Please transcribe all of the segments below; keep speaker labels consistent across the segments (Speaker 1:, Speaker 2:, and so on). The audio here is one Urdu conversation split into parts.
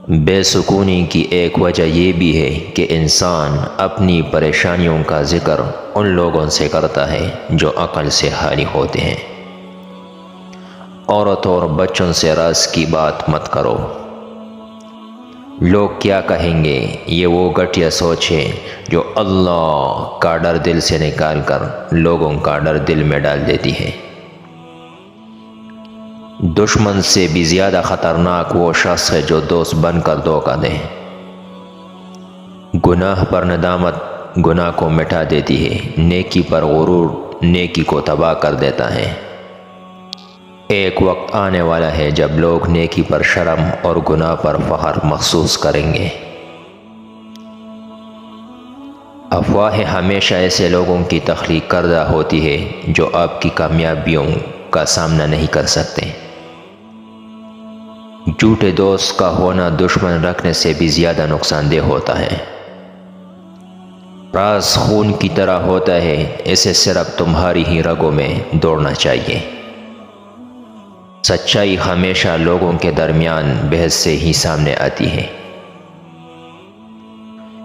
Speaker 1: بے سکونی کی ایک وجہ یہ بھی ہے کہ انسان اپنی پریشانیوں کا ذکر ان لوگوں سے کرتا ہے جو عقل سے خالی ہوتے ہیں۔ عورتوں اور بچوں سے راز کی بات مت کرو۔ لوگ کیا کہیں گے، یہ وہ گھٹیا سوچ ہے جو اللہ کا ڈر دل سے نکال کر لوگوں کا ڈر دل میں ڈال دیتی ہے۔ دشمن سے بھی زیادہ خطرناک وہ شخص ہے جو دوست بن کر دھوکہ دے۔ گناہ پر ندامت گناہ کو مٹا دیتی ہے، نیکی پر غرور نیکی کو تباہ کر دیتا ہے۔ ایک وقت آنے والا ہے جب لوگ نیکی پر شرم اور گناہ پر فخر محسوس کریں گے۔ افواہیں ہمیشہ ایسے لوگوں کی تخلیق کردہ ہوتی ہے جو آپ کی کامیابیوں کا سامنا نہیں کر سکتے۔ جھوٹے دوست کا ہونا دشمن رکھنے سے بھی زیادہ نقصان دہ ہوتا ہے۔ راز خون کی طرح ہوتا ہے، اسے صرف تمہاری ہی رگوں میں دوڑنا چاہیے۔ سچائی ہمیشہ لوگوں کے درمیان بحث سے ہی سامنے آتی ہے۔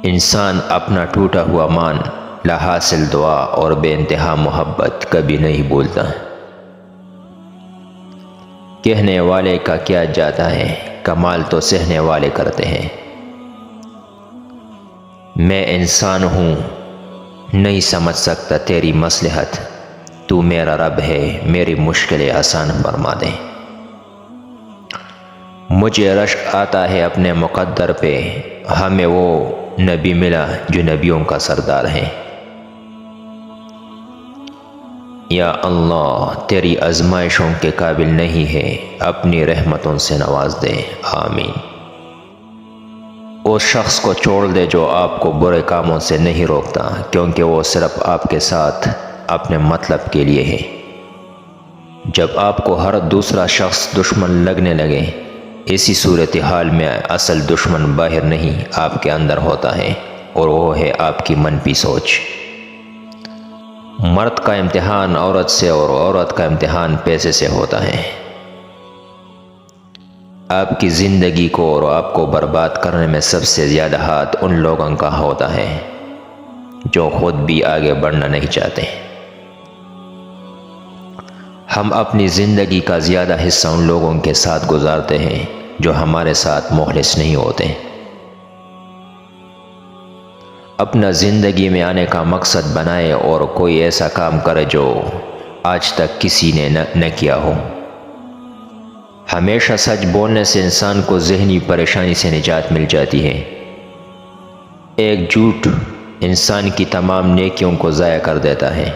Speaker 1: انسان اپنا ٹوٹا ہوا مان، لاحاصل دعا اور بے انتہا محبت کبھی نہیں بھولتا۔ کہنے والے کا کیا جاتا ہے، کمال تو سہنے والے کرتے ہیں۔ میں انسان ہوں، نہیں سمجھ سکتا تیری مصلحت، تو میرا رب ہے، میری مشکلیں آسان فرما دے۔ مجھے رشک آتا ہے اپنے مقدر پہ، ہمیں وہ نبی ملا جو نبیوں کا سردار ہے۔ یا اللہ تیری آزمائشوں کے قابل نہیں ہے، اپنی رحمتوں سے نواز دے، آمین۔ اس شخص کو چھوڑ دے جو آپ کو برے کاموں سے نہیں روکتا، کیونکہ وہ صرف آپ کے ساتھ اپنے مطلب کے لیے ہے۔ جب آپ کو ہر دوسرا شخص دشمن لگنے لگے، اسی صورتحال میں اصل دشمن باہر نہیں آپ کے اندر ہوتا ہے، اور وہ ہے آپ کی منفی سوچ۔ مرد کا امتحان عورت سے اور عورت کا امتحان پیسے سے ہوتا ہے۔ آپ کی زندگی کو اور آپ کو برباد کرنے میں سب سے زیادہ ہاتھ ان لوگوں کا ہوتا ہے جو خود بھی آگے بڑھنا نہیں چاہتے۔ ہم اپنی زندگی کا زیادہ حصہ ان لوگوں کے ساتھ گزارتے ہیں جو ہمارے ساتھ مخلص نہیں ہوتے۔ اپنا زندگی میں آنے کا مقصد بنائے اور کوئی ایسا کام کرے جو آج تک کسی نے نہ کیا ہو۔ ہمیشہ سچ بولنے سے انسان کو ذہنی پریشانی سے نجات مل جاتی ہے۔ ایک جھوٹ انسان کی تمام نیکیوں کو ضائع کر دیتا ہے۔